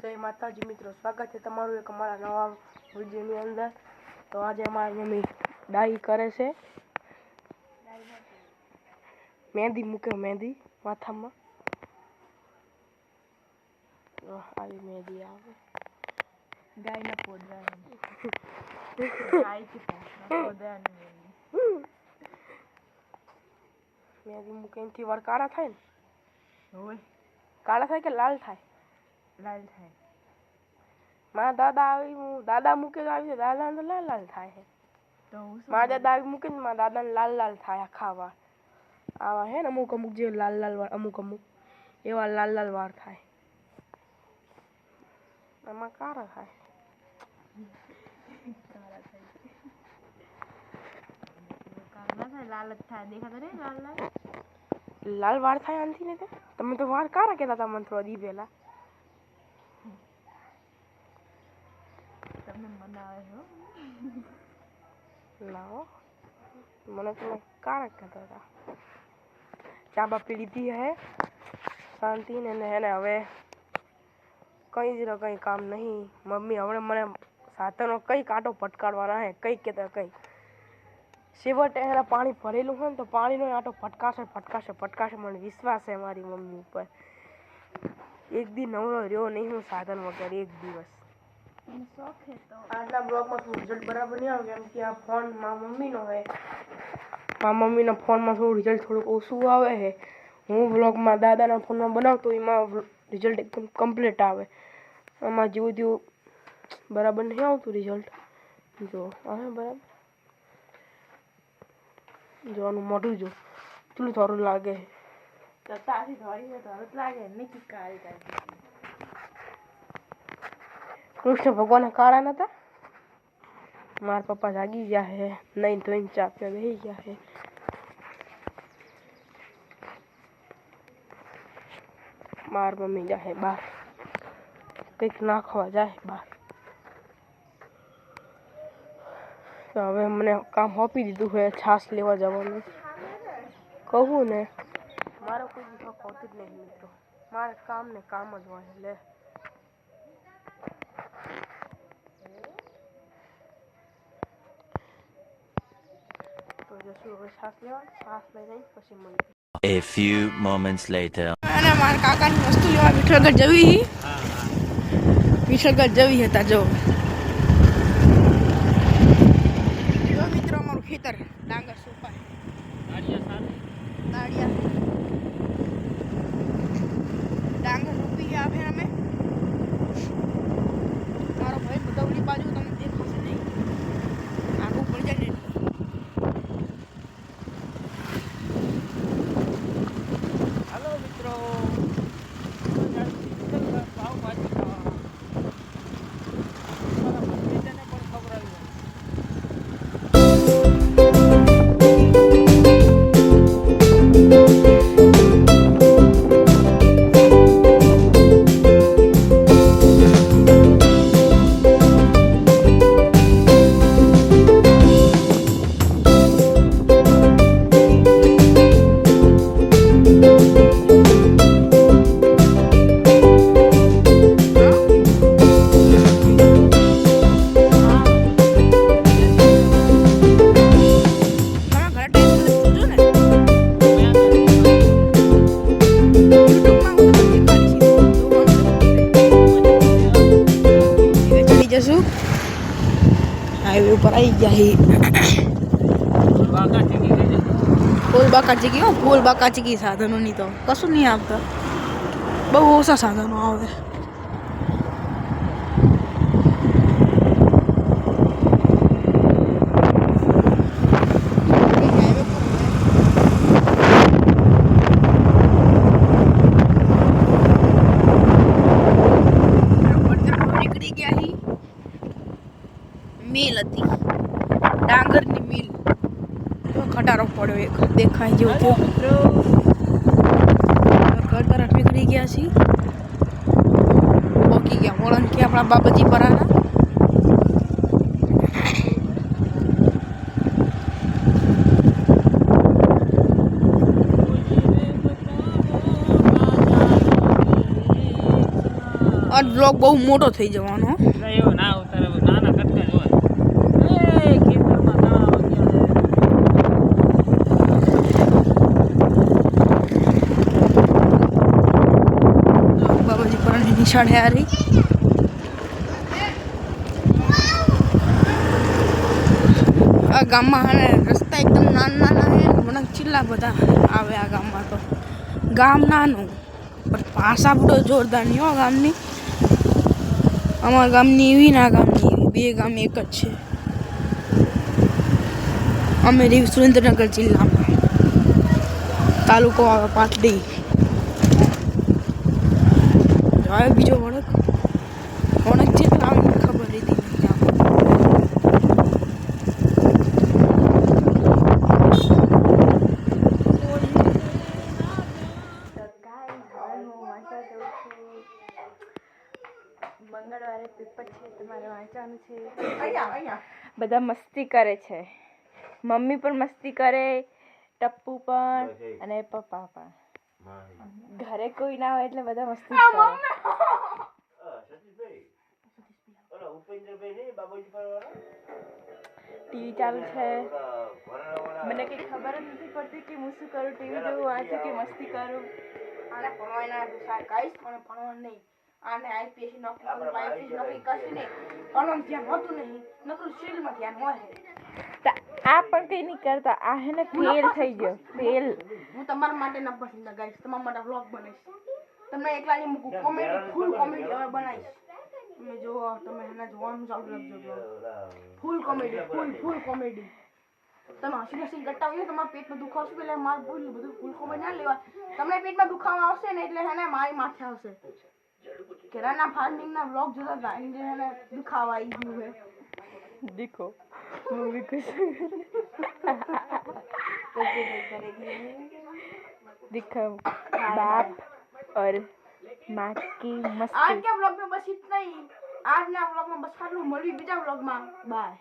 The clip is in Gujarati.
જય માતાજી મિત્રો, સ્વાગત છે તમારું એક અમારા નવા વિડીયોની અંદર। તો આજે અમારી મમ્મી ડાઈ કરે છે, મહેંદી મૂકે, મહેંદી માથામાં। આવી મહેંદી આવે ગાયના પોદરાની મહેંદી મૂકે એનાથી વાળ કાળા થાય ને? હોય કાળા થાય કે લાલ થાય? લાલ થાય। મારા દાદા આવી, દાદા મૂકે તો આવી દાદા તો લાલ લાલ થાય છે। તો મારા દાદા આવી મૂકે ને મારા દાદાને લાલ લાલ થાય આખા વાળ। આવા હે ને અમુક અમુક જે લાલ લાલ વાળ, અમુક અમુક એવા લાલ લાલ વાળ થાય, આમાં કાળા થાય। લાલ જ થાય, દેખાતા રે લાલ લાલ લાલ વાળ થાય આનથી ને? તમે તો વાળ કાળા કહેતા હતા મને થોડા દી પહેલા। તમને મનાવે છો? ના હો, મને તો કાળા કહેતા હતા। ચા બા પી લીધી હે શાંતિ ને એને હવે કંઈ કામ નહીં। મમ્મી હવે મને સાધનો કઈ કાંટો ફટકારવાના હે, કઈ કહેતા કઈ છેવટે એના પાણી ભરેલું હોય ને તો પાણીનો આંટો ફટકાશે ફટકાશે ફટકાશે। મને વિશ્વાસ છે મારી મમ્મી ઉપર। એક દી નવરો રહ્યો નહીં હું સાધન વગર, એક દિવસ। આજના બ્લોગમાં થોડું રિઝલ્ટ બરાબર નહીં આવે કેમ કે આ ફોન મારા મમ્મીનો છે। મારા મમ્મીના ફોનમાં થોડું રિઝલ્ટ થોડુંક ઓછું આવે છે। હું બ્લોગમાં દાદાના ફોનમાં બનાવતો એમાં રિઝલ્ટ એકદમ કમ્પ્લીટ આવે। આમાં જેવું જેવું બરાબર નહીં આવતું રિઝલ્ટ। જો આવે બરાબર, જોવાનું મોઢું જો કેટલું સારું લાગે। તારી ધોરી છે તો લાગે નહીં કાળી કાળી। કૃષ્ણ ભગવાન કાળા નતા? મારા પપ્પા જાગી ગયા હે, નહીં ધોઈને ચા પીવા બેસી ગયા હે। મારી મમ્મી જાય બહાર, કંઈક નાખવા જાય બહાર। તો હવે મને કામ સોંપી દીધું છે, છાશ લેવા જવાનું। કહું ને મારો કોઈ શોખ હોતું જ નહીં મિત્રો, મારે કામ ને કામ જ હોય। લે તો જશું હવે છાશ લેવા, છાશ લઈ જઈ પછી મળી। A few moments later. અને મારા કાકાની વસ્તુ લેવા વિઠ્ઠલગઢ જવી, વિઠ્ઠલગઢ જવી હતા। જો મિત્રો અમારું ખેતર ડાંગર સોપાય, ડાંગર રોપી ગયા છે અમે। મારો ભાઈ બદવડી બાજુ તમને દેખાશે નહીં, આગું પડી જાય ને। હાલો મિત્રો, હાઈવે ઉપર આવી ગયા હી। ફૂલ બાકાચીકી, હો ફૂલ બાકાચીકી સાધનોની તો કશું નહીં આવતા, બહુ ઓછા સાધનો આવે। નીકળી ગયા હી, મિલ હતી ડાંગરની મિલ, ખટારો પડ્યો એક દેખાય જેવું થયું। ઘર તરફ નીકળી ગયા છીએ, પોકી ગયા વળણ કે આપણા બાબાજી પરાના। આ વ્લોગ બહુ મોટો થઈ જવાનો હો. એવું ના ઉતારે નાના કટકા જ હોય એ ખેતરમાં દાણા વાગ્યા બાબાજી પરાની નિશાળ હે આ રહી. આ ગામમાં હે ને રસ્તા એકદમ નાના નાના હે મને ચીલા બધા આવે આ ગામમાં. તો ગામ નાનું પણ ભાષા બધો જોરદાર નહીં હો ગામની. અમારા ગામની એવી ના ગામની એવી બે ગામ એક જ છે. અમે રહી સુરેન્દ્રનગર જિલ્લામાં, તાલુકો આવે પાટડી. હવે બીજો વળક જેટલા આવે મને ખબર હતી નહીં આમ. મંગળવારે પેપર છે, તમારે વાંચવાનું છે. બધા મસ્તી કરે છે. મમ્મી પણ મસ્તી કરે, ટપ્પુ પણ અને પપ્પા પણ. ઘરે કોઈ ના હોય એટલે બધા મસ્તી જ કરે. ટીવી ચાલુ છે. મને કઈ ખબર જ નથી પડતી કે હું શું કરું, ટીવી જોઉં, વાંચું કે મસ્તી કરું. આને ભણવાના ગાઈસ પણ ભણવાનું નહીં. આને આઈપીએસ નોકરી કરશે નહીં. ભણવાનું ધ્યાન હોતું નહીં, નકરું સિરિયલમાં ધ્યાન હોય. તો આ પણ કઈ નહીં કરતા. આ હે ને ફેલ થઈ ગયો, ફેલ. હું તમારા માટે ન પસંદ ગાઈસ, તમારા માટે વ્લોગ બનાવીશ. તમને એકલાની મૂકું કોમેડી, ફૂલ કોમેડી હવે બનાવીશ. તમે જો તમે એને જોવાનું ચાલુ રાખજો વ્લોગ. Full comedy. તમે હસી કરતા હોય તમારા પેટમાં દુખાવ આવશે એટલે મારું બધું ફૂલ કોમેડી ના લેવા. તમને પેટમાં દુખાવો આવશે ને એટલે હે ને મારી માથે આવશે. કેરાના ફાર્મિંગના વ્લોગ જોતા હતા એને હે ને દુખાવો આવી ગયું હે. देखो मूवी कुछ दिखा बाप और माँ की मस्ती. आज के व्लॉग में बस इतना ही. आज ना व्लॉग में बस खाली मળી બીજા વ્લોગ માં. બાય.